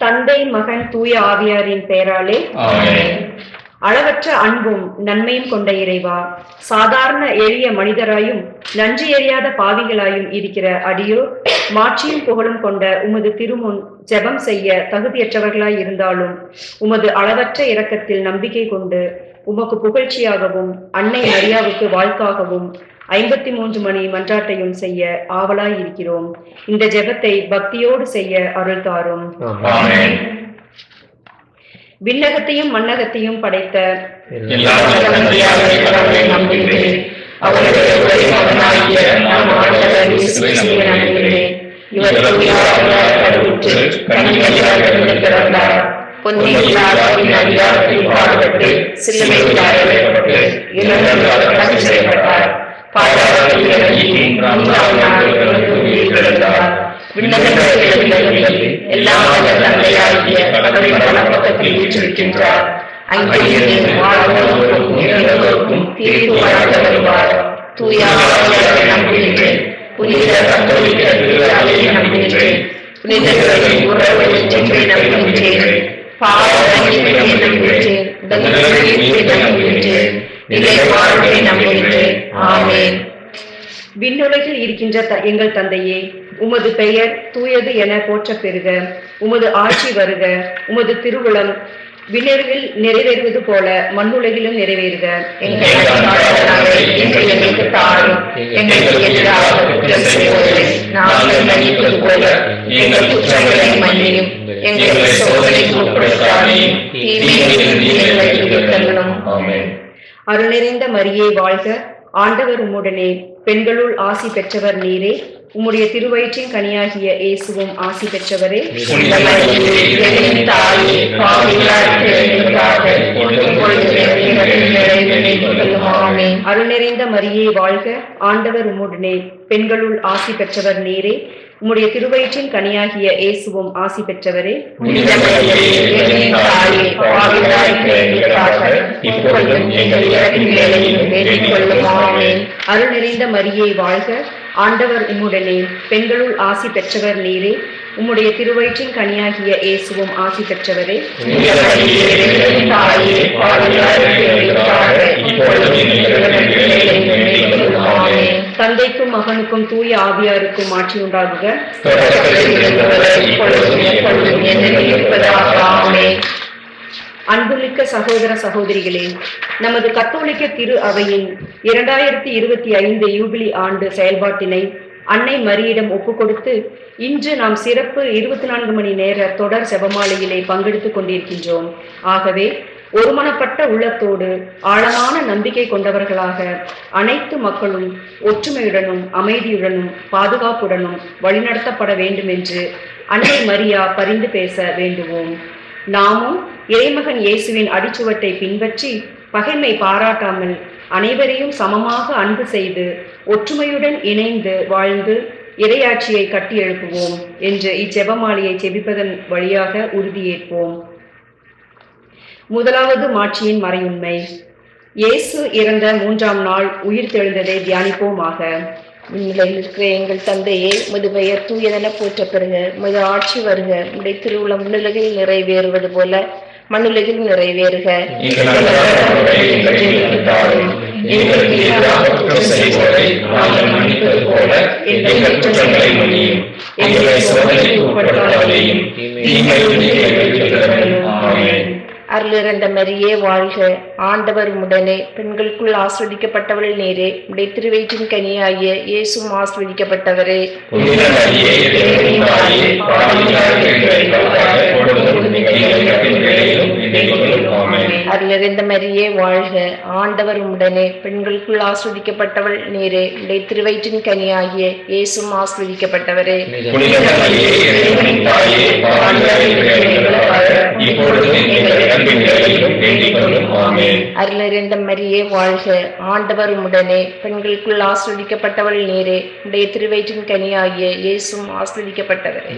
தந்தை, மகன், தூய ஆவியாரின் பெயராலே ஆமென். அளவற்ற அன்பும் நன்மையும் கொண்ட இறைவா, சாதாரண எளிய மனிதராயும் நன்றி அறியாத பாவிகளாயும் இருக்கிற அடியோ மாட்சியும் புகழும் கொண்ட உமது திருமுன் ஜெபம் செய்ய தகுதியற்றவர்களாய் இருந்தாலும் உமது அளவற்ற இரக்கத்தில் நம்பிக்கை கொண்டு உமக்கு புகழ்ச்சியாகவும் அன்னை மரியாவுக்கு வாழ்க்காகவும் 53 மணி மன்றாட்டையும் செய்ய ஆவலாய் இருக்கிறோம். இந்த ஜெபத்தை பக்தியோடு செய்ய அருள் தாரும். ஆமென். விண்ணகத்தையும் மண்ணகத்தையும் படைத்த விண்ணுலகில் இருக்கின்ற எங்கள் தந்தையே, உமது பெயர் தூயது என போற்ற பெறுக. உமது ஆட்சி வருக. உமது திருவுளம் விண்ணுலகில் நிறைவேறுவது போல மண்ணுலகிலும் நிறைவேறுக. அருள் நிறைந்த மரியே வாழ்க. ஆண்டவர் உம்முடனே, பெண்களுள் ஆசி பெற்றவர் நீரே. உம்முடைய திருவயிற்றின் கனியாகிய இயேசுவும் ஆசி பெற்றவரே. அருள் நிறைந்த மரியே வாழ்க. ஆண்டவர் உம்முடனே, பெண்களுள் ஆசி பெற்றவர் நீரே. உம்முடைய திருவயிற்றின் கனியாகிய இயேசுவும் ஆசி பெற்றவரே. அருள் நிறைந்த மரியே வாழ்க. ஆண்டவர் உம்முடனே, பெண்களுள் ஆசி பெற்றவர் நீரே. உம்முடைய திருவயிற்றின் கனியாகிய இயேசுவும் ஆசி பெற்றவரே. தந்தைக்கும் மகனுக்கும் தூய ஆவியாருக்கும் ஆட்சி உண்டாகுக. அன்புமிக்க சகோதர சகோதரிகளே, நமது கத்தோலிக்க திரு அவையின் 2025 யூபிலி ஆண்டு செயல்பாட்டினை அன்னை மரியிடம் ஒப்புக்கொடுத்து இன்று நாம் சிறப்பு 24 மணி நேர தொடர் ஜெபமாலையிலே பங்கெடுத்துக் கொண்டிருக்கின்றோம். ஆகவே ஒருமனப்பட்ட உள்ளத்தோடு ஆழமான நம்பிக்கை கொண்டவர்களாக அனைத்து மக்களும் ஒற்றுமையுடனும் அமைதியுடனும் பாதுகாப்புடனும் வழிநடத்தப்பட வேண்டும் என்று அன்னை மரியா பரிந்து பேச வேண்டுவோம். நாமும் இறைமகன் இயேசுவின் அடிச்சுவட்டை பின்பற்றி பகைமை பாராட்டாமல் அனைவரையும் சமமாக அன்பு செய்து ஒற்றுமையுடன் இணைந்து வாழ்ந்து இறையாட்சியை கட்டி எழுப்புவோம் என்று இச்செபமாலையை செபிப்பதன் வழியாக உறுதியேற்போம். முதலாவது மாட்சியின் மறையுண்மை. இயேசு இறந்த 3ஆம் நாள் உயிர் தெழுந்ததை தியானிப்போமாக. விண்ணுலகில் இருக்கிற எங்கள் தந்தையே, உமது பெயர் தூயதென போற்ற பெறுக. உமது ஆட்சி வருக. உம்முடைய திருவுளம் விண்ணுலகில் நிறைவேறுவது போல மண்ணுலகில் நிறைவேறுக. அருளிறந்த மரியே வாழ்க. ஆண்டவர் உம்முடனே, பெண்களுக்குள் ஆஸ்வதிக்கப்பட்டவள் நீரே. உடைய திருவயிற்றின் கனியாகிய இயேசுவும் ஆஸ்வதிக்கப்பட்டவரே. அருளிறந்த மரியே வாழ்க. ஆண்டவர் உம்முடனே, பெண்களுக்குள் ஆஸ்வதிக்கப்பட்டவள் நீரே. உடைய திருவயிற்றின் கனியாகிய இயேசுவும் ஆஸ்வதிக்கப்பட்டவரே. அருளிறந்த மரியே வாழ்க. ஆண்டவர் உம்முடனே, பெண்களுக்குள் ஆஸ்வதிக்கப்பட்டவள் நீரே. உடைய திருவயிற்றின் கனியாகிய இயேசுவும் ஆஸ்வதிக்கப்பட்டவரே.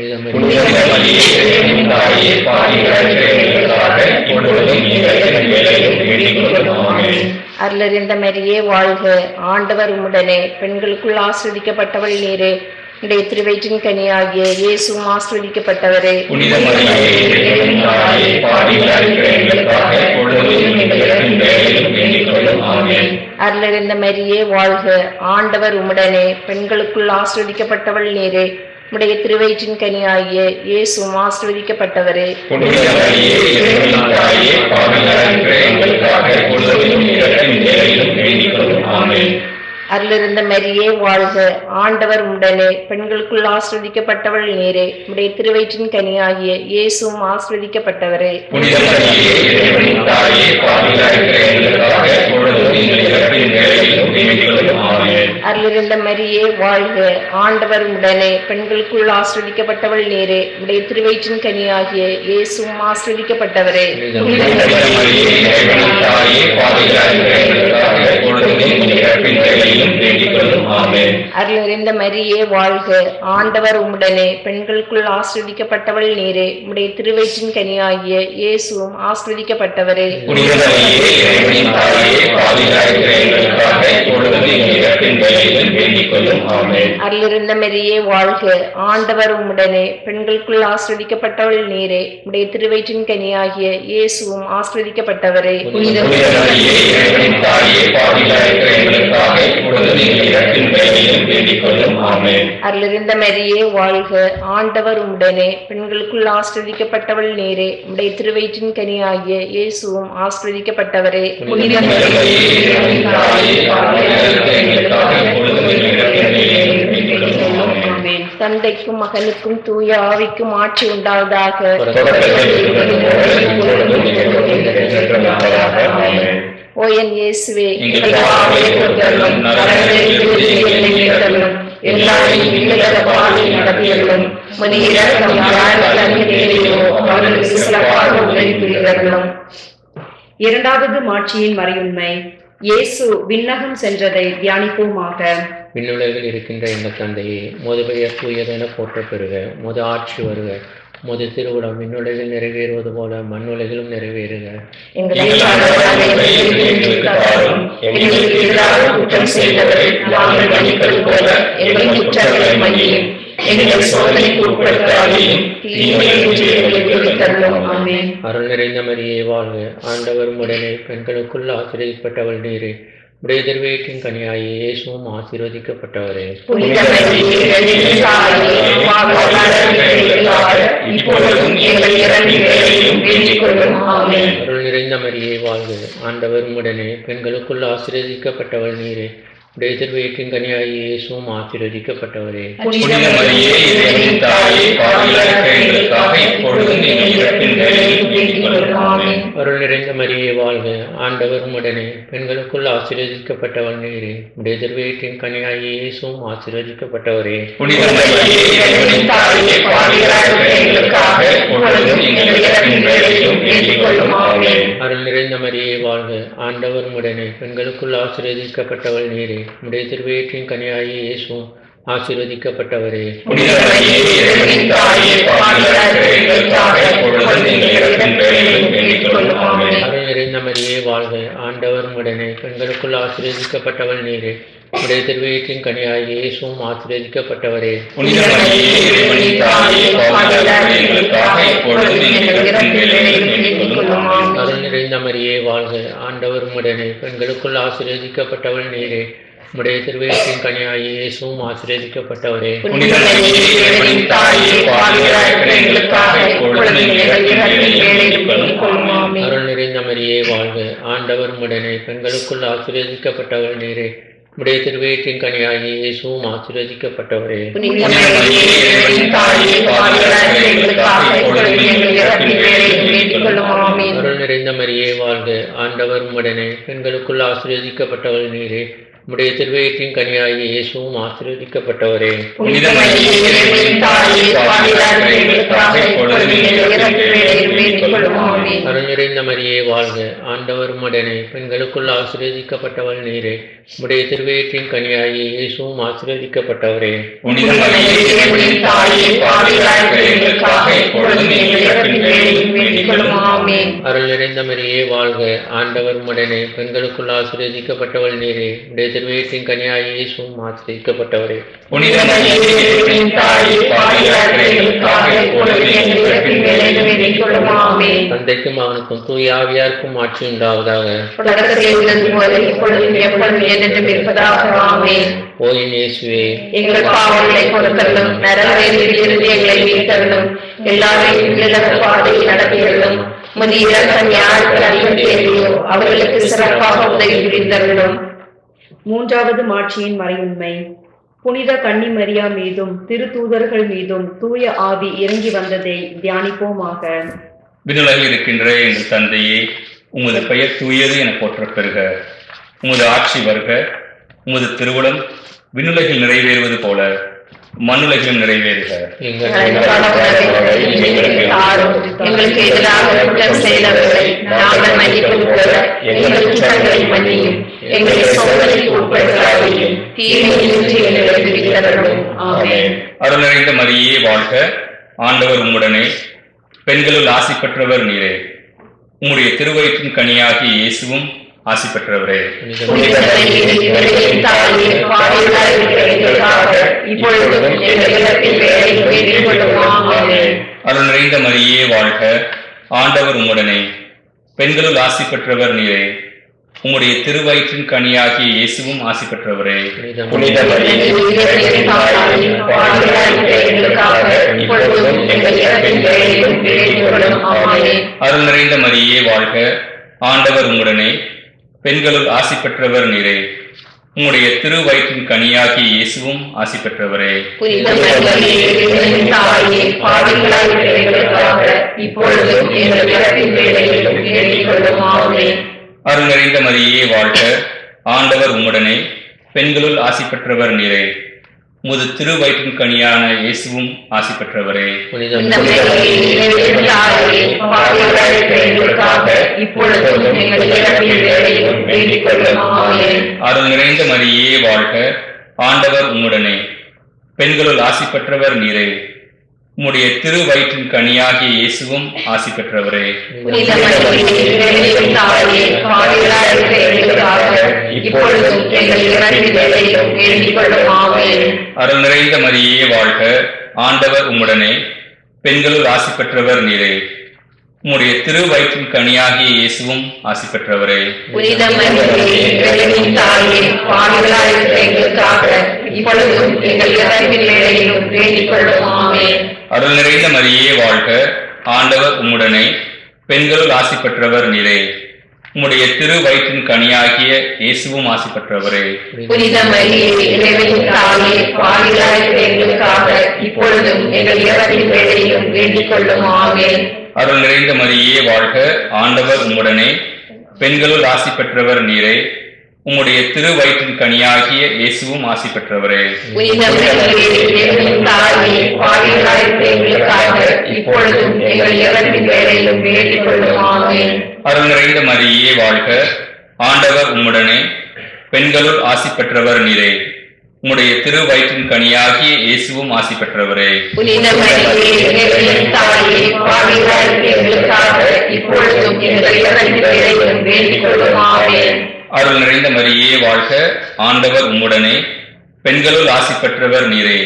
அருளிறந்த மரியே வாழ்க. ஆண்டவர் உம்முடனே, பெண்களுக்குள் ஆஸ்வதிக்கப்பட்டவள் நீரே. உடைய திருவயிற்றின் கனியாகிய இயேசுவும் ஆசீர்வதிக்கப்பட்டவரே. புனித மரியே, இறைவனின் தாயே, பாவிகளாய் இருக்கிற எங்களுக்காக இப்பொழுதும் எங்கள் இறப்பின் வேளையிலும் வேண்டிக் கொள்ளும். ஆமென். அருளிருந்த மரியே வாழ்க, ஆண்டவர் உம்முடனே, பெண்களுக்குள் ஆசீர்வதிக்கப்பட்டவள் நீரே. உடைய திருவயிற்றின் கனியாகிய இயேசுவும் ஆசீர்வதிக்கப்பட்டவரே. புனித மரியே, இறைவனின் தாயே, பாவிகளாய் இருக்கிற எங்களுக்காக இப்பொழுதும் எங்கள் இறப்பின் வேளையிலும் வேண்டிக் கொள்ளும். ஆமென். அருளிருந்த மரியே வாழ்க, ஆண்டவர் உம்முடனே, பெண்களுக்குள் ஆசீர்வதிக்கப்பட்டவள் நீரே. உடைய திருவயிற்றின் கனியாகிய இயேசுவும் ஆசீர்வதிக்கப்பட்டவரே. புனித மரியே, இறைவனின் தாயே, பாவிகளாய் இருக்கிற எங்களுக்காக இப்பொழுதும் எங்கள் இறப்பின் வேளையிலும் வேண்டிக் கொள்ளும். ஆமென். அருளிருந்த மரியே வாழ்க, ஆண்டவர் உம்முடனே, பெண்களுக்குள் ஆசீர்வதிக்கப்பட்டவள் நீரே. உடைய திருவயிற்றின் கனியாகிய இயேசுவும் ஆசீர்வதிக்கப்பட்டவரே. புனித மரியே, இறைவனின் தாயே, பாவிகளாய் இருக்கிற எங்களுக்காக இப்பொழுதும் எங்கள் இறப்பின் வேளையிலும் வேண்டிக் கொள்ளும். ஆமென். அருளிருந்த மரியே வாழ்க, ஆண்டவர் உம்முடனே, பெண்களுக்குள் ஆசீர்வதிக்கப்பட்டவள் நீரே. உடைய திருவயிற்றின் கனியாகிய இயேசுவும் ஆசீர்வதிக்கப்பட்டவரே. புனித மரியே, இறைவனின் தாயே, பாவிகளாய் இருக்கிற எங்களுக்காக இப்பொழுதும் எங்கள் இறப்பின் வேளையிலும் வேண்டிக் கொள்ளும். ஆமென். அருளிருந்த மரியே வாழ்க, ஆண்டவர் உம்முடனே, பெண்களுக்குள் ஆசீர்வதிக்கப்பட்டவள் நீரே. உடைய திருவயிற்றின் கனியாகிய இயேசுவும் ஆசீர்வதிக்கப்பட்டவரே. புனித மரியே, இறைவனின் தாயே, பாவிகளாய் இருக்கிற எங்களுக்காக இப்பொழுதும் எங்கள் இறப்பின் வேளையிலும் வேண்டிக் கொள்ளும். ஆமென். அருளிருந்த மரியே வாழ்க, ஆண்டவர் உம்முடனே, பெண்களுக்குள் ஆசீர்வதிக்கப்பட்டவள் நீரே. உடைய திருவயிற்றின் கனியாகிய இயேசுவும் ஆசீர்வதிக்கப்பட்டவரே. புனித மரியே, இறைவனின் தாயே, பாவிகளாய் இருக்கிற எங்களுக்காக இப்பொழுதும் எங்கள் இறப்பின் வேளையிலும் வேண்டிக் கொள்ளும். ஆமென். தந்தைக்கும் மகனுக்கும் தூய ஆவிக்கும் ஆட்சி உண்டாவதாக. தொடக்கத்தில் இருந்தது போல இப்பொழுதும் எப்பொழுதும் என்றென்றும் இருப்பதாக. ஆமென். ஓ என் இயேசுவே, எங்கள் பாவங்களை பொறுத்தருளும், நரகத்திலிருந்து எங்களை மீட்டருளும், எல்லாரையும் இல்லற பாதையில் நடத்தியருளும், உமது இரக்கம் யாருக்கு அங்கே தேவையோ அவர்களுக்கு சிறப்பாக உதவி புரிந்தருளும். இரண்டாவது மாட்சியின் மறையுண்மை. இயேசு விண்ணகம் சென்றதை தியானிப்போமாக. விண்ணுலகில் இருக்கின்ற எங்கள் தந்தையே, உமது பெயர் தூயதென போற்றப் பெறுக. உமது ஆட்சி வருக. உமது திருவுளம் விண்ணுலகில் நிறைவேறுவது போல மண்ணுலகிலும் நிறைவேறுக. எங்களை எங்களுக்கு தாரும், எங்களுக்கு எதிராக குற்றம் செய்தவரை நாங்கள் மன்னிப்பது போல எங்கள் குற்றங்களை மன்னியும், எங்கள் சோதனைக்கு உட்படுத்தாதையும் தீமையிலிருந்து எங்களை விடுவித்தருளும். ஆமென். அருள் நிறைந்த மரியே வாழ்க, ஆண்டவர் உடனே, பெண்களுக்குள் ஆசீர்வதிக்கப்பட்டவள் நீரே. உடைய திருவயிற்றின் கனியாகிய இயேசுவும் ஆசீர்வதிக்கப்பட்டவரே. புனித மரியே, இறைவனின் தாயே, பாவிகளாய் எங்களுக்காக இப்பொழுதும் எங்கள் இறப்பின் வேளையிலும் வேண்டிக் கொள்ளும். ஆமென். அருள் நிறைந்த மரியே வாழ்க, ஆண்டவர் உடனே, பெண்களுக்குள் ஆசீர்வதிக்கப்பட்டவள் நீரே. உடைய திருவயிற்றின் கனியாகிய இயேசுவும் ஆசீர்வதிக்கப்பட்டவரே. புனித மரியே, இறைவனின் தாயே, பாவிகளாய் எங்களுக்காக இப்பொழுதும் எங்கள் இறப்பின் வேளையிலும் வேண்டிக் கொள்ளும். ஆமென். அருள் நிறைந்த மரியே வாழ்க, ஆண்டவர் உடனே, பெண்களுக்குள் ஆசீர்வதிக்கப்பட்டவள் நீரே. உடைய திருவயிற்றின் கனியாகிய இயேசுவும் ஆசீர்வதிக்கப்பட்டவரே. புனித மரியே, இறைவனின் தாயே, பாவிகளாய் எங்களுக்காக இப்பொழுதும் எங்கள் இறப்பின் வேளையிலும் வேண்டிக் கொள்ளும். ஆமென். அருள் நிறைந்த மரியே வாழ்க, ஆண்டவர் உடனே, பெண்களுக்குள் ஆசீர்வதிக்கப்பட்டவள் நீரே. உடைய திருவயிற்றின் கனியாகிய இயேசுவும் ஆசீர்வதிக்கப்பட்டவரே. புனித மரியே, இறைவனின் தாயே, பாவிகளாய் எங்களுக்காக இப்பொழுதும் எங்கள் இறப்பின் வேளையிலும் வேண்டிக் கொள்ளும். ஆமென். அருள் நிறைந்த மரியே வாழ்க, ஆண்டவர் உடனே, பெண்களுக்குள் ஆசீர்வதிக்கப்பட்டவள் நீரே. உடைய திருவயிற்றின் கனியாகிய இயேசுவும் ஆசீர்வதிக்கப்பட்டவரே. புனித மரியே, இறைவனின் தாயே, பாவிகளாய் எங்களுக்காக இப்பொழுதும் எங்கள் இறப்பின் வேளையிலும் வேண்டிக் கொள்ளும். ஆமென். அருள் நிறைந்த மரியே வாழ்க, ஆண்டவர் உடனே, பெண்களுக்குள் ஆசீர்வதிக்கப்பட்டவள் நீரே. உடைய திருவயிற்றின் கனியாகிய இயேசுவும் ஆசீர்வதிக்கப்பட்டவரே. புனித மரியே, இறைவனின் தாயே, பாவிகளாய் எங்களுக்காக இப்பொழுதும் எங்கள் இறப்பின் வேளையிலும் வேண்டிக் கொள்ளும். ஆமென். அருள் நிறைந்த மரியே வாழ்க, ஆண்டவர் உடனே, பெண்களுக்குள் ஆசீர்வதிக்கப்பட்டவள் நீரே. உடைய திருவயிற்றின் கனியாகிய இயேசுவும் ஆசீர்வதிக்கப்பட்டவரே. புனித மரியே, இறைவனின் தாயே, பாவிகளாய் எங்களுக்காக இப்பொழுதும் எங்கள் இறப்பின் வேளையிலும் வேண்டிக் கொள்ளும். ஆமென். அருள் நிறைந்த மரியே வாழ்க, ஆண்டவர் உடனே, பெண்களுக்குள் ஆசீர்வதிக்கப்பட்டவள் நீரே. உடைய திருவயிற்றின் கனியாகிய இயேசுவும் ஆசீர்வதிக்கப்பட்டவரே. புனித மரியே, இறைவனின் தாயே, பாவிகளாய் எங்களுக்காக இப்பொழுதும் எங்கள் இறப்பின் வேளையிலும் வேண்டிக் கொள்ளும். ஆமென். அருள் நிறைந்த மரியே வாழ்க, ஆண்டவர் உடனே, பெண்களுக்குள் ஆசீர்வதிக்கப்பட்டவள் நீரே. உடைய திருவயிற்றின் கனியாகிய இயேசுவும் ஆசீர்வதிக்கப்பட்டவரே. புனித மரியே, இறைவனின் தாயே, பாவிகளாய் எங்களுக்காக இப்பொழுதும் எங்கள் இறப்பின் வேளையிலும் வேண்டிக் கொள்ளும். ஆமென். அருள் நிறைந்த மரியே வாழ்க, ஆண்டவர் உம்முடனே, பெண்களுக்குள் ஆசீர்வதிக்கப்பட்டவள் நீரே, உடைய திருவயிற்றின் கனியாகிய இயேசுவும் ஆசீர்வதிக்கப்பட்டவரே. புனித மரியே, என் தாயே, பாவிகளாகிய எங்களுக்காக இப்பொழுது எங்கள் இறப்பின் வேளையிலும் வேண்டிக் கொள்ளும். ஆமென். தந்தைக்கும் மகனுக்கும் தூய ஆவியாருக்கும் ஆட்சி உண்டாவதாக. தொடக்கத்தில் இருந்தது போல இப்பொழுதும் எப்பொழுதும் என்றென்றும் இருப்பதாக. ஆமென். ஓ என் இயேசுவே, எங்கள் பாவங்களை பொறுத்தருளும், நரகத்திலிருந்து எங்களை மீட்டருளும், எல்லாரையும் இலக்க பாதையில் நடத்தியருளும், உமது இரக்கம் யாருக்கு அதிகம் தேவையோ அவர்களுக்கு சிறப்பாக உதவி புரிந்தருளும். மூன்றாவது மாட்சியின் மறையுண்மை. புனித கன்னி மரியா மீதும் திருத்தூதர்கள் மீதும் தூய ஆவி இறங்கி வந்ததை தியானிப்போமாக. விண்ணுலகில் இருக்கின்ற எங்கள் தந்தையே, உமது பெயர் தூயது என போற்றப் பெறுக. உமது ஆட்சி வருக. உமது திருவுளம் விண்ணுலகில் நிறைவேறுவது போல மண்ணுலகிலும் நிறைவேறுக. எங்களுக்கு எதிராக குற்றம் செய்தவர்களை நாங்கள் மன்னிப்பது போல எங்கள் குற்றங்களை மன்னியும். எங்களை சோதனைக்கு உட்படுத்தாதேயும், தீமையிலிருந்து எங்களை விடுவித்தருளும். ஆமென். அருள் நிறைந்த மரியே வாழ்க, ஆண்டவர் உம்முடனே, பெண்களுள் ஆசி பெற்றவர் நீரே, உம்முடைய திருவயிற்றின் கனியாகிய இயேசுவும் ஆசி பெற்றவரே. புனித மரியே, எங்களின் தாயே, பாவிகளாகிய எங்களுக்காக இப்பொழுதும் எங்கள் இறப்பின் வேளையிலும் வேண்டிக் கொள்ளும். ஆமென். அருள் நிறைந்த மரியே வாழ்க, ஆண்டவர் உம்முடனே, பெண்களுள் ஆசி பெற்றவர் நீரே, உம்முடைய திருவயிற்றின் கனியாகிய இயேசுவும் ஆசி பெற்றவரே. புனித மரியே, எங்களின் தாயே, பாவிகளாகிய எங்களுக்காக இப்பொழுதும் எங்கள் இறப்பின் வேளையிலும் வேண்டிக் கொள்ளும். ஆமென். அருள் நிறைந்த மரியே வாழ்க, ஆண்டவர் உம்முடனே, பெண்களுள் ஆசி பெற்றவர் நீரே, உம்முடைய திருவயிற்றின் கனியாகிய இயேசுவும் ஆசி பெற்றவரே. புனித மரியே, எங்களின் தாயே, பாவிகளாகிய எங்களுக்காக இப்பொழுதும் எங்கள் இறப்பின் வேளையிலும் வேண்டிக் கொள்ளும். ஆமென். அருள் நிறைந்த மரியே வாழ்க, ஆண்டவர் உம்முடனே, பெண்களுள் ஆசி பெற்றவர் நீரே, உமது திருவயிற்றின் கனியான இயேசுவும் ஆசி பெற்றவரே. புனித புனித மரியே, எங்களின் தாயே, பாவிகளாகிய எங்களுக்காக இப்பொழுதும் எங்கள் இறப்பின் வேளையிலும் வேண்டிக் கொள்ளும். ஆமென். அருள் நிறைந்த மரியே வாழ்க, ஆண்டவர் உம்முடனே, பெண்களுள் ஆசி பெற்றவர் நீரே, உம்முடைய திருவயிற்றின் கனியாகிய இயேசுவும் ஆசி பெற்றவரே. புனித மரியே, எங்களின் தாயே, பாவிகளாகிய எங்களுக்காக இப்பொழுதும் எங்கள் இறப்பின் வேளையிலும் வேண்டிக் கொள்ளும். ஆமென். அருள் நிறைந்த மரியே வாழ்க, ஆண்டவர் உம்முடனே, பெண்களுள் ஆசி பெற்றவர் நீரே, உம்முடைய திருவயிற்றின் கனியாகிய இயேசுவும் ஆசி பெற்றவரே. புனித மரியே, எங்களின் தாயே, பாவிகளாகிய எங்களுக்காக இப்பொழுதும் எங்கள் இறப்பின் வேளையிலும் வேண்டிக் கொள்ளும். ஆமென். அருள் நிறைந்த மரியே வாழ்க, ஆண்டவர் உம்முடனே, பெண்களுள் ஆசி பெற்றவர் நீரே, உம்முடைய திருவயிற்றின் கனியாகிய இயேசுவும் ஆசி பெற்றவரே. புனித மரியே, இறைவனின் தாயே, பாவிகளாகிய எங்களுக்காக இப்பொழுதும் எங்கள் இறப்பின் வேளையிலும் வேண்டிக் கொள்ளும். ஆமென். அருள் நிறைந்த மரியே வாழ்க, ஆண்டவர் உம்முடனே, பெண்களுள் ஆசி பெற்றவர் நீரே, உம்முடைய திருவயிற்றின் கனியாகிய இயேசுவும் ஆசி பெற்றவரே. புனித மரியே, இறைவனின் தாயே, பாவிகளாகிய எங்களுக்காக இப்பொழுதும் எங்கள் இறப்பின் வேளையிலும் வேண்டிக் கொள்ளும். ஆமென். அருள் நிறைந்த மரியே வாழ்க, ஆண்டவர் உம்முடனே, பெண்களுள் ஆசி பெற்றவர் நீரே, உம்முடைய திருவயிற்றின் கனியாகிய இயேசுவும் ஆசி பெற்றவரே. புனித மரியே, இறைவனின் தாயே, பாவிகளாகிய எங்களுக்காக இப்பொழுதும் எங்கள் இறப்பின் வேளையிலும் வேண்டிக் கொள்ளும். ஆமென். அருள் நிறைந்த மரியே வாழ்க, ஆண்டவர் உம்முடனே, பெண்களுள் ஆசி பெற்றவர் நீரே,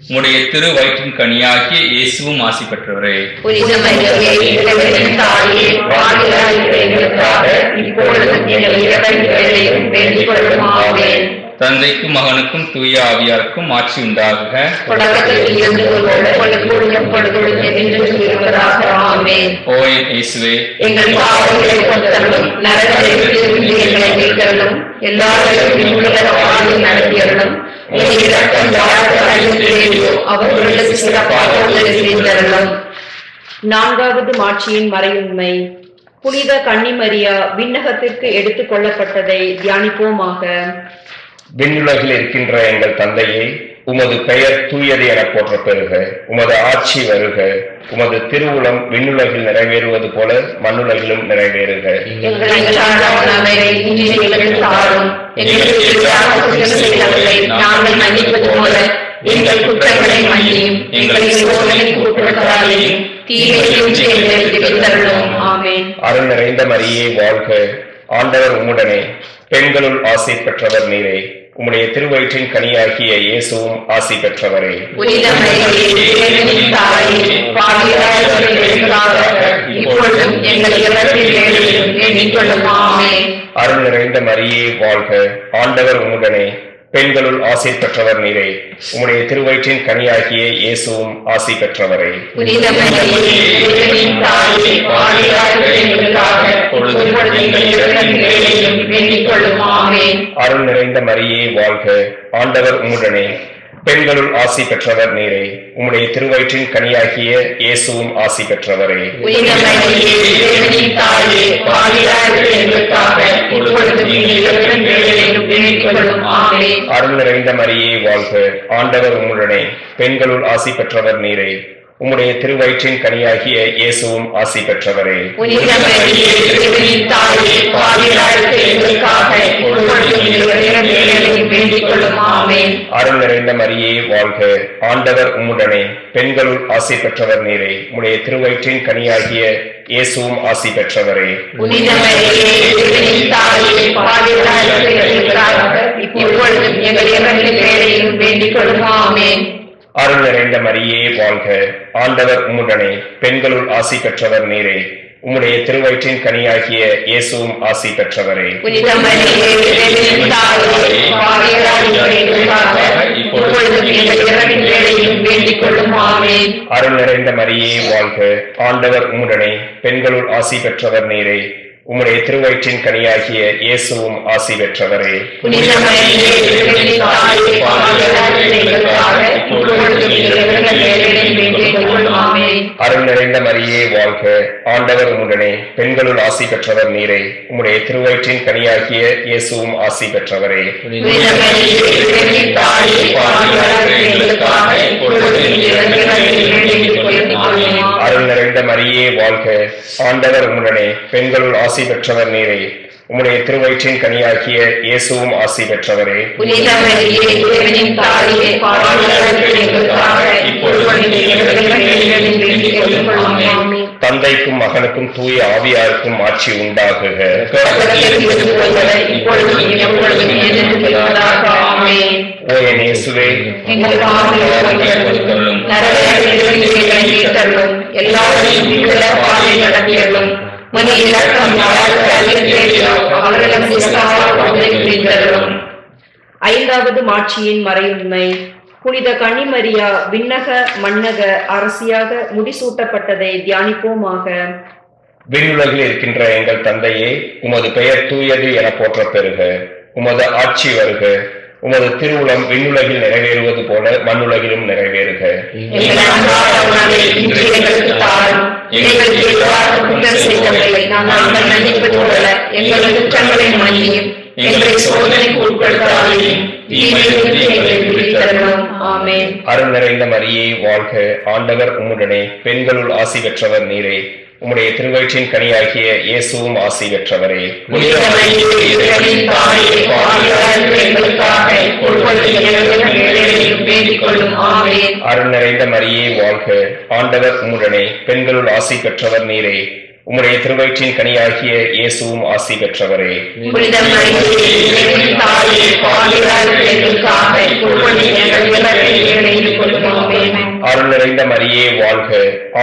உம்முடைய திருவயிற்றின் கனியாகிய இயேசுவும் ஆசி பெற்றவரே. புனித மரியே, இறைவனின் தாயே, பாவிகளாகிய எங்களுக்காக இப்பொழுதும் எங்கள் இறப்பின் வேளையிலும் வேண்டிக் கொள்ளும். ஆமென். தந்தைக்கும் மகனுக்கும் தூய ஆவியாருக்கும் ஆட்சி உண்டாகுக. தொடக்கத்தில் இருந்தது போல எப்பொழுதும் எப்பொழுதும் என்றென்றும் இருப்பதாக. ஆமென். ஓ என் இயேசுவே, எங்கள் பாவங்களை பொறுத்தருளும், நரகத்திலிருந்து எங்களை மீட்டருளும், எல்லாரையும் உலக வாழ்வில் நடத்தியருளும், உங்கள் இரக்கம் யாருக்கு அதிகம் தேவையோ அவர்களுக்கு சிறப்பாக உதவி செய்தருளும். நான்காவது மாட்சியின் மறையுண்மை. புனித கன்னி மரியா விண்ணகத்திற்கு எடுத்துக் கொள்ளப்பட்டதை தியானிப்போமாக. விண்ணுலகில் இருக்கின்ற எங்கள் தந்தையே, உமது பெயர் தூயது என போற்ற பெறுக. உமது ஆட்சி வருக. உமது திருவுளம் விண்ணுலகில் நிறைவேறுவது போல மண்ணுலகிலும் நிறைவேறுக. எங்கள் அன்றாட உணவை இன்று எங்களுக்கு தாரும். எங்களுக்கு எதிராக குற்றம் செய்தவர்களை நாங்கள் மன்னிப்பது போல எங்கள் குற்றங்களை மன்னியும். எங்களை சோதனைக்கு உட்படுத்தாதேயும், தீமையிலிருந்து எங்களை விடுவித்தருளும். ஆமென். அருள் நிறைந்த மரியே வாழ்க, ஆண்டவர் உம்முடனே, பெண்களுள் ஆசி பெற்றவர் நீரே, உம்முடைய திருவயிற்றின் கனியாகிய இயேசுவும் ஆசி பெற்றவரே. புனித மரியே, இறைவனின் தாயே, பாவிகளாகிய எங்களுக்காக இப்பொழுதும் எங்கள் இறப்பின் வேளையிலும் வேண்டிக் கொள்ளும். ஆமென். அருள் நிறைந்த மரியே வாழ்க, ஆண்டவர் உம்முடனே, பெண்களுள் ஆசி பெற்றவர் நீரே, உம்முடைய திருவயிற்றின் கனியாகிய இயேசுவும் ஆசி பெற்றவரே. புனித மரியே, இறைவனின் தாயே, பாவிகளாகிய எங்களுக்காக இப்பொழுதும் எங்கள் இறப்பின் வேளையிலும் வேண்டிக் கொள்ளும். ஆமென். அருள் நிறைந்த மரியே வாழ்க, ஆண்டவர் உம்முடனே, பெண்களுள் ஆசி பெற்றவர் நீரே, உம்முடைய திருவயிற்றின் கனியாகிய இயேசுவும் ஆசி பெற்றவரே. புனித மரியே, இறைவனின் தாயே, பாவிகளாகிய எங்களுக்காக இப்பொழுதும் எங்கள் இறப்பின் வேளையிலும் வேண்டிக் கொள்ளும். ஆமென். அருள் நிறைந்த மரியே வாழ்க, ஆண்டவர் உம்முடனே, பெண்களுள் ஆசி பெற்றவர் நீரே, உம்முடைய திருவயிற்றின் கனியாகிய இயேசுவும் ஆசி பெற்றவரே. புனித மரியே, இறைவனின் தாயே, பாவிகளாகிய எங்களுக்காக இப்பொழுதும் எங்கள் இறப்பின் வேளையிலும் வேண்டிக் கொள்ளும். ஆமென். அருள் நிறைந்த மரியே வாழ்க, ஆண்டவர் உம்முடனே, பெண்களுள் ஆசி பெற்றவர் நீரே, உம்முடைய திருவயிற்றின் கனியாகிய இயேசுவும் ஆசி பெற்றவரே. புனித மரியே, இறைவனின் தாயே, பாவிகளாகிய எங்களுக்காக இப்பொழுதும் எங்கள் இறப்பின் வேளையிலும் வேண்டிக் கொள்ளும். ஆமென். அருள் நிறைந்த மரியே வாழ்க, ஆண்டவர் உம்முடனே, பெண்களுள் ஆசி பெற்றவர் நீரே, உம்முடைய திருவயிற்றின் கனியாகிய இயேசுவும் ஆசி பெற்றவரே. புனித மரியே, இறைவனின் தாயே, பாவிகளாகிய எங்களுக்காக இப்பொழுதும் எங்கள் இறப்பின் வேளையிலும் வேண்டிக் கொள்ளும். ஆமென். அருள் நிறைந்த மரியே வாழ்க, ஆண்டவர் உம்முடனே, பெண்களுள் ஆசி பெற்றவர் நீரே, உம்முடைய திருவயிற்றின் கனியாகிய இயேசுவும் ஆசி பெற்றவரே. புனித மரியே, இறைவனின் தாயே, பாவிகளாகிய எங்களுக்காக இப்பொழுதும் எங்கள் இறப்பின் வேளையிலும் வேண்டிக் கொள்ளும். ஆமென். அருள் நிறைந்த மரியே வாழ்க, ஆண்டவர் உம்முடனே, பெண்களுள் ஆசி பெற்றவர் நீரே, உம்முடைய திருவயிற்றின் கனியாகிய இயேசுவும் ஆசி பெற்றவரே. புனித மரியே, இறைவனின் தாயே, பாவிகளாகிய எங்களுக்காக இப்பொழுதும் எங்கள் இறப்பின் வேளையிலும் வேண்டிக் கொள்ளும். ஆமென். அருள் நிறைந்த மரியே வாழ்க, ஆண்டவர் உம்முடனே, பெண்களுள் ஆசி பெற்றவர் நீரே, உம்முடைய திருவயிற்றின் கனியாகிய இயேசுவும் ஆசி பெற்றவரே. புனித மரியே, இறைவனின் தாயே, பாவிகளாகிய எங்களுக்காக இப்பொழுதும் எங்கள் இறப்பின் வேளையிலும் வேண்டிக் கொள்ளும். ஆமென். தந்தைக்கும் மகனுக்கும் தூய ஆவியாருக்கும் ஆட்சி உண்டாகுக. இப்பொழுதும் எப்பொழுதும் என்றென்றும் இருப்பதாக. ஆமென். ஓ என் இயேசுவே, எங்கள் பாவங்களை மன்னித்தருளும். நரகத்திலிருந்து எங்களை மீட்டருளும். எல்லாரையும் விடுதலை பாதையில் நடத்தியருளும். மனித இரக்கம் யாருக்கு அறிவித்தேனோ அவர்களிடம் சிறப்பாக உதவி புரிந்தருளும். ஐந்தாவது மாட்சியின் மறையுண்மை. புனித கன்னிமரியா விண்ணக மண்ணக அரசியாக முடிசூட்டப்பட்டதை தியானிப்போமாக. விண்ணுலகில் இருக்கின்ற எங்கள் தந்தையே, உமது பெயர் தூயது என போற்றப் பெறுக. உமது ஆட்சி வருக. உமது திருவுளம் விண்ணுலகில் நிறைவேறுவது போல மண்ணுலகிலும் நிறைவேறுக. எங்கள் அன்றாட உணவை இன்று எங்களுக்கு தாரும். எங்களுக்கு எதிராக குற்றம் செய்தவர்களை நாங்கள் மன்னிப்பது போல எங்கள் குற்றங்களை மன்னியும். எங்களை சோதனைக்கு உட்படுத்தாதேயும் தீமையிலிருந்து எங்களை விடுவித்தருளும். ஆமென். அருள் நிறைந்த மரியே வாழ்க, ஆண்டவர் உம்முடனே, பெண்களுள் ஆசி பெற்றவர் நீரே, உம்முடைய திருவயிற்றின் கனியாகிய இயேசுவும் ஆசி பெற்றவரே. புனித மரியே, இறைவனின் தாயே, பாவிகளாகிய எங்களுக்காக இப்பொழுதும் எங்கள் இறப்பின் வேளையிலும் வேண்டிக் கொள்ளும். ஆமென். அருள் நிறைந்த மரியே வாழ்க, ஆண்டவர் உம்முடனே, பெண்களுள் ஆசி பெற்றவர் நீரே, உம்முடைய திருவயிற்றின் கனியாகிய இயேசுவும் ஆசி பெற்றவரே. புனித மரியே, இறைவனின் தாயே, பாவிகளாகிய எங்களுக்காக இப்பொழுதும் எங்கள் இறப்பின் வேளையிலும் கொள்ளும். ஆமென். அருள் நிறைந்த மரியே வாழ்க,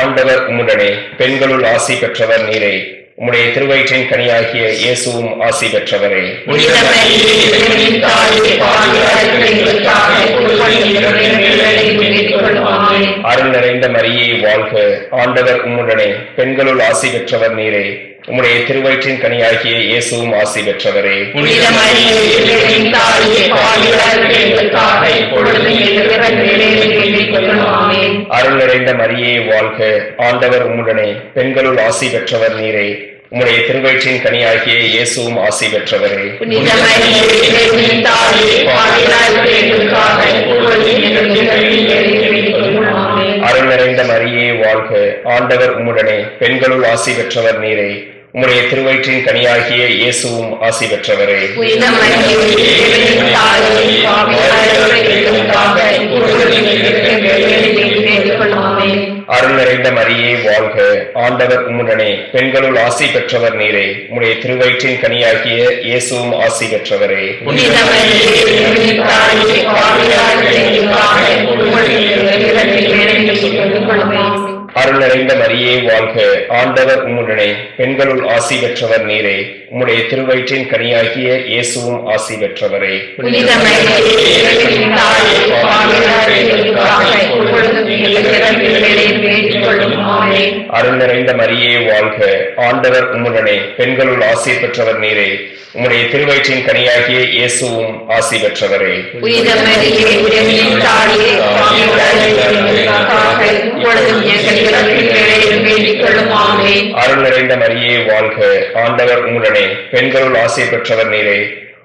ஆண்டவர் உம்முடனே, பெண்களுள் ஆசி பெற்றவர் நீரே, உம்முடைய திருவயிற்றின் கனியாகிய இயேசுவும் ஆசி பெற்றவரே. புனித மரியே, இறைவனின் தாயே, பாவிகளாகிய எங்களுக்காக இப்பொழுதும் எங்கள் இறப்பின் வேளையிலும் வேண்டிக் கொள்ளும். ஆமென். அருள் நிறைந்த மரியே வாழ்க, ஆண்டவர் உம்முடனே, பெண்களுள் ஆசி பெற்றவர் நீரே, உம்முடைய திருவயிற்றின் கனியாகிய இயேசுவும் ஆசி பெற்றவரே. புனித மரியே, இறைவனின் தாயே, பாவிகளாகிய எங்களுக்காக இப்பொழுதும் எங்கள் இறப்பின் வேளையிலும் வேண்டிக் கொள்ளும். ஆமென். அருள் நிறைந்த மரியே வாழ்க, ஆண்டவர் உம்முடனே, பெண்களுள் ஆசி பெற்றவர் நீரே, உம்முடைய திருவயிற்றின் கனியாகிய இயேசுவும் ஆசி பெற்றவரே. புனித மரியே, இறைவனின் தாயே, பாவிகளாகிய எங்களுக்காக இப்பொழுதும் எங்கள் இறப்பின் வேளையிலும் வேண்டிக் கொள்ளும். ஆமென். அருள் நிறைந்த மரியே வாழ்க, ஆண்டவர் உம்முடனே, பெண்களுள் ஆசி பெற்றவர் நீரே, உம்முடைய திருவயிற்றின் கனியாகிய இயேசுவும் ஆசி பெற்றவரே. புனித மரியே, இறைவனின் தாயே, பாவிகளாகிய எங்களுக்காக இப்பொழுதும் எங்கள் இறப்பின் வேளையிலும் வேண்டிக் கொள்ளும். ஆமென். அருள் நிறைந்த மரியே வாழ்க, ஆண்டவர் உம்முடனே, பெண்களுள் ஆசி பெற்றவர் நீரே. உம்முடைய திருவயிற்றின் கனியாகிய இயேசுவும் ஆசி பெற்றவரே. புனித மரியே, இறைவனின் தாயே, பாவிகளான எங்களுக்காக இப்பொழுதும் எங்கள் இறப்பின் வேளையிலும் வேண்டிக் கொள்ளும். அருள் நிறைந்த மரியே வாழ்க, ஆண்டவர் உம்முடனே, பெண்களுள் ஆசி பெற்றவர் நீரே. உம்முடைய திருவயிற்றின் கனியாகிய இயேசுவும் ஆசி பெற்றவரே. புனித மரியே, இறைவனின் தாயே, பாவிகளான எங்களுக்காக இப்பொழுதும் எங்கள் இறப்பின் வேளையிலும் வேண்டிக் கொள்ளும். ஆமென். அருள் நிறைந்த மரியே வாழ்க, ஆண்டவர் உம்முடனே, பெண்களுள் ஆசி பெற்றவர் நீரே. உம்முடைய திருவயிற்றின் கனியாகிய இயேசுவும் ஆசி பெற்றவரே. புனித மரியே, இறைவனின் தாயே, பாவிகளான எங்களுக்காக இப்பொழுதும் எங்கள் இறப்பின் வேளையிலும் வேண்டிக் கொள்ளும். ஆமென். அருள் நிறைந்த மரியே வாழ்க, ஆண்டவர் உம்முடனே, பெண்களுள் ஆசி பெற்றவர் நீரே.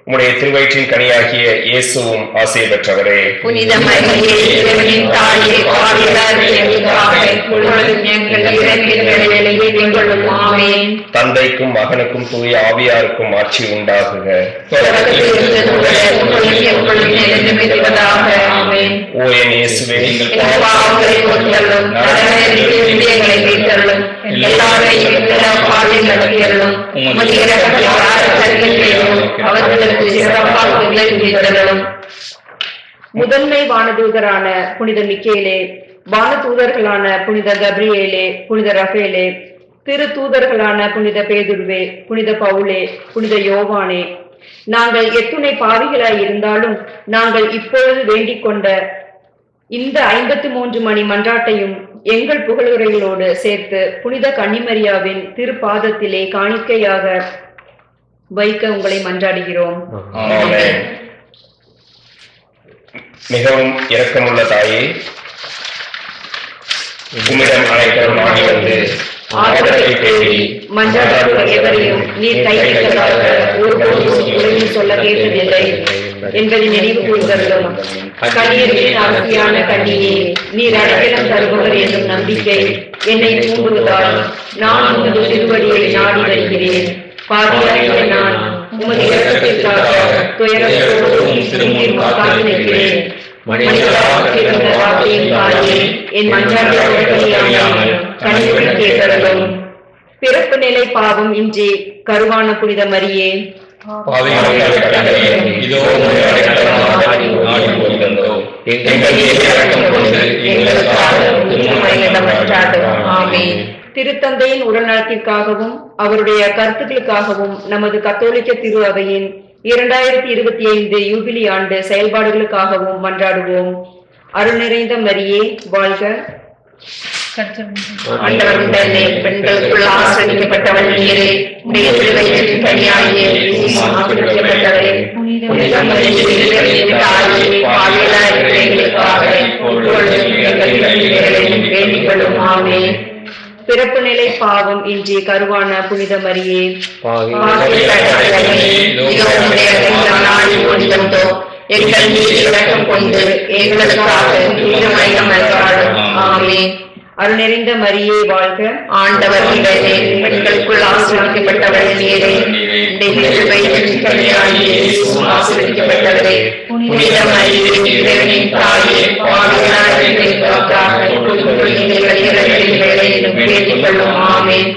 உம்முடைய திருவயிற்றின் கனியாகிய இயேசுவும் ஆசி பெற்றவரே. புனித மரியே, இறைவனின் தாயே, பாவிகளான எங்களுக்காக இப்பொழுதும் எங்கள் இறப்பின் வேளையிலும் வேண்டிக் கொள்ளும். ஆமென். தந்தைக்கும் மகனுக்கும் தூய ஆவியாருக்கும் ஆட்சி உண்டாகுக. தொடக்கத்தில் இருந்தது போல இப்பொழுதும் எப்பொழுதும் என்றும் இருப்பதாக. ஆமென். ஓ என் இயேசுவே, எங்கள் பாவங்களை பொறுத்தருளும், நரகத்திலிருந்து எங்களை மீட்டருளும், எல்லாரையும் எல்லா பாதையில் நடத்தியருளும். உமது இரக்கத்தால் ஆசீர்வதிக்கிறோம். அவர்களுக்கு சிறப்பாக உங்களை மீட்டருளும். முதன்மை வானதூதரான புனித மிக்கேலே, வானதூதர்களான புனித கப்ரியேலே, புனித ரஃபேலே, திரு தூதர்களான புனித பேதுருவே, புனித பவுலே, புனித யோவானே, நாங்கள் எத்துணை பாவிகளாய் இருந்தாலும் நாங்கள் இப்பொழுது வேண்டிக் கொண்ட இந்த 53 மணி மன்றாட்டையும் எங்கள் புகழுரைகளோடு சேர்த்து புனித கன்னிமரியாவின் திருப்பாதத்திலே காணிக்கையாக வைக்க உங்களை மன்றாடுகிறோம். ஆமென். மிகவும் இரக்கமுள்ள தாயே, உம்மிடம் அனைவரும் நாடி வந்து ஆதரவை தேடி மன்றாடுகிற எவரையும் நீர் கைவிட்டதாக ஒருபோதும் உலகில் சொல்ல கேட்டதில்லை என்பதை நினைவு கூர்ந்தருளும். கண்ணீரின் அகசியான கண்ணியே, நீர் அடைக்கலம் தருபவர் என்னும் நம்பிக்கை என்னை தூண்டுவதால் நான் உமது திருவடியை நாடி வருகிறேன். பாதியாகிய நான் உமது இரக்கத்திற்காக துயரத்தோடும் திரும்பி காத்து நிற்கிறேன். மனிதராக பிறந்த வார்த்தையின் தாயே, என் மன்றாட்டை உடனடியாமல் கனிவுடன் கேட்டருளும். பிறப்பு நிலை பாவம் இன்றி கருவான புனித மரியே, இதோ உம்முடைய அடைக்கலமாக நாடி வருகின்றோம். எங்கள் மீது இரக்கம் கொண்டு எங்களுக்காக திருமறையிடம் மன்றாடும். ஆமென். திருத்தந்தையின் உடல்நலத்திற்காகவும் அவருடைய கருத்துக்களுக்காகவும் நமது கத்தோலிக்க திரு அவையின் 2025 யூபிலி ஆண்டு செயல்பாடுகளுக்காகவும் மன்றாடுவோம். அருள் நிறைந்த மரியே வாழ்க, ஆண்டவர் உடனே, பெண்களுக்குள் ஆசிரியப்பட்டவள் நீரே. உடைய திருவயிற்றின் கனியாகிய இயேசுவும் ஆசீர்வதிக்கப்பட்டவரே. புனித மரியே, இறைவனின் தாயே, பாவிகளான எங்களுக்காக இப்பொழுதும் எங்கள் இறப்பின் வேளையிலும் வேண்டிக் கொள்ளும். ஆமென். பிறப்பு நிலை பாவம் இன்றி கருவான புனித மரியே, எங்கள் மீது இரக்கம் கொண்டு எங்களுக்காக திருமறையிடம் மன்றாடும். ஆமென். அருள் நிறைந்த மரியே வாழ்க, ஆண்டவர் உடனே, பெண்களுக்குள் ஆசீர்வதிக்கப்பட்டவள் நீரே. உடைய திருவயிற்றின் கனியாகிய இயேசுவும் ஆசீர்வதிக்கப்பட்டவரே. புனித மரியே, இறைவனின் தாயே, பாவிகளான எங்களுக்காக இப்பொழுதும் எங்கள் இறப்பின் வேளையிலும் வேண்டிக் கொள்ளும். ஆமென்.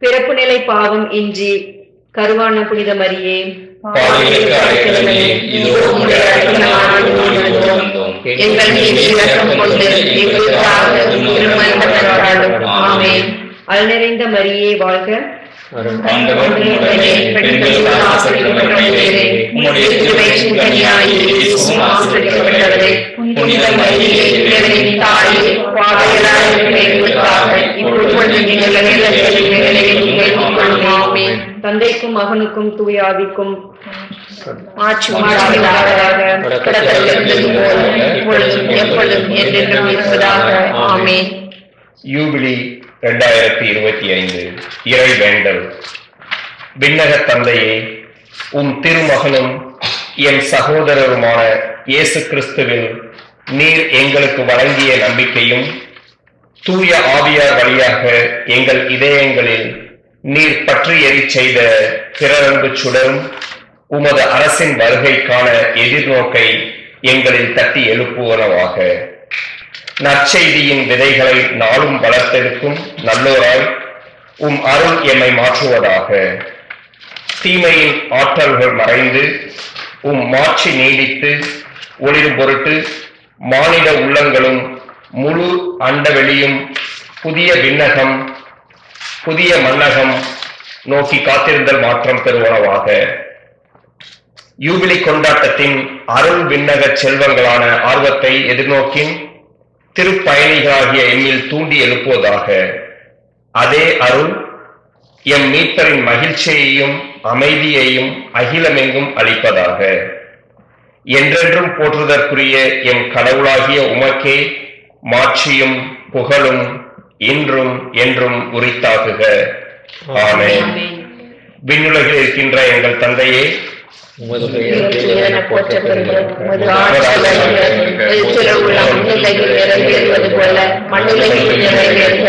பிறப்பு நிலை பாவம் இன்றி கருவான புனித மரியே, பாவிகளுக்கு அடைக்கலமே, இதோ உம்முடைய அடைக்கலமாக நாடி வந்தோம். எங்கள் மீது இரக்கம் கொண்டு எங்களுக்காக திருமறையிடம் மன்றாடும். ஆமென். அருள் நிறைந்த மரியே வாழ்க, ஆண்டவர் உம்முடனே, பெண்களுக்குள் ஆசீர்வதிக்கப்பட்டவள் நீரே. உம்முடைய திருவயிற்றின் கனியாகிய இயேசுவும் ஆசீர்வதிக்கப்பட்டவரே. புனித மரியே, இறைவனின் தாயே, பாவிகளான எங்களுக்காக இப்பொழுதும் எங்கள் இறப்பின் வேளையிலும் வேண்டிக் கொள்ளும். ஆமென். தந்தைக்கும் மகனுக்கும் தூய ஆவிக்கும் ஆட்சி உண்டாவதாக. தொடக்கத்தில் இருந்தது போல இப்பொழுதும் எப்பொழுதும் என்றென்றும் இருப்பதாக. ஆமென். யூபிலி 2025 இறை வேண்டல். விண்ணக தந்தையே, உம் திருமகனும் என் சகோதரருமான இயேசு கிறிஸ்துவில் நீர் எங்களுக்கு வழங்கிய நம்பிக்கையும் தூய ஆவியார் வழியாக எங்கள் இதயங்களில் நீர் பற்றி எரிச் செய்த பிறரன்பு சுடரும் உமது அரசின் வருகைக்கான எதிர்நோக்கை எங்களில் தட்டி எழுப்புவனவாக. நற்செய்தியின் விதைகளை நாளும் வளர்த்தெடுக்கும் நல்லோராய் அருள் எம்மை மாற்றுவதாக. தீமையின் ஆற்றல்கள் மறைந்து மாட்சி நீடித்து ஒளிரும் பொருட்டு மானிட உள்ளங்களும் முழு அண்டவெளியும் புதிய விண்ணகம் புதிய மன்னகம் நோக்கி காத்திருந்தல் மாற்றம் பெறுவனவாக. யூபிலி கொண்டாட்டத்தின் அருள் விண்ணக செல்வங்களான ஆர்வத்தை எதிர்நோக்கின் திருப்பயணிகளாகிய எம்மில் தூண்டி எழுப்புவதாக. அதே அருள் எம் மீட்பரின் மகிழ்ச்சியையும் அமைதியையும் அகிலமெங்கும் அளிப்பதாக. என்றென்றும் போற்றுதற்குரிய எம் கடவுளாகிய உமக்கே மாட்சியும் புகழும் இன்றும் என்றும் உரித்தாகுக. ஆமென். விண்ணுலகில் இருக்கின்ற எங்கள் தந்தையே, உமது பெயர் போற்ற பெறுக. உமது ஆட்சி வருக. உமது திருவுளம் விண்ணுலகில் நிறைவேறுவது போல மண்ணுலகில் நிறைவேறுக.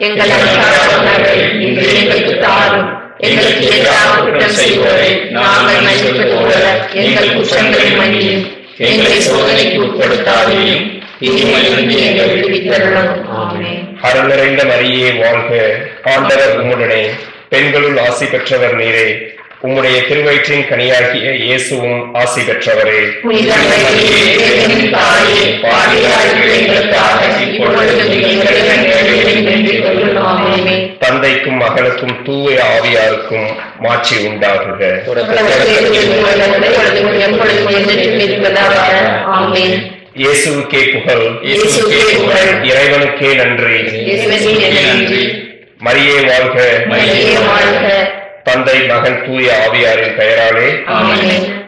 எங்கள் அன்றாட உணவை இன்று எங்களுக்கு தாரும். எங்களுக்கு எதிராக குற்றம் செய்வோரை நாங்கள் மன்னிப்பது போல எங்கள் குற்றங்களை மன்னியும். எங்களை சோதனைக்கு உட்படுத்தாதையும் தீமையிலிருந்து எங்களை விடுவித்தருளும். ஆமென். அருள் நிறைந்த மரியே வாழ்க. ஆண்டவர் உம்முடனே, பெண்களுள் ஆசி பெற்றவர் நீரே. உம்முடைய திருவயிற்றின் கனியாகிய இயேசுவும் ஆசி பெற்றவரே. புனித மரியே, தேவனின் தாயே, பாவிகளாகிய எங்களுக்காக இப்பொழுதும் எங்கள் இறப்பிலும் வேண்டிக் கொள்ளும். ஆமென். தந்தைக்கும் மகனுக்கும் தூய ஆவியாருக்கும் மாட்சி உண்டாகுக. ஆமென். இயேசுவுக்கே புகழ். இயேசுவுக்கே புகழ். இறைவனுக்கே நன்றி. இயேசுவே நன்றி. மரியே வாழ்க. மரியே வாழ்க. தந்தை மகன் தூய ஆவியாரின் பெயராலே ஆமென்.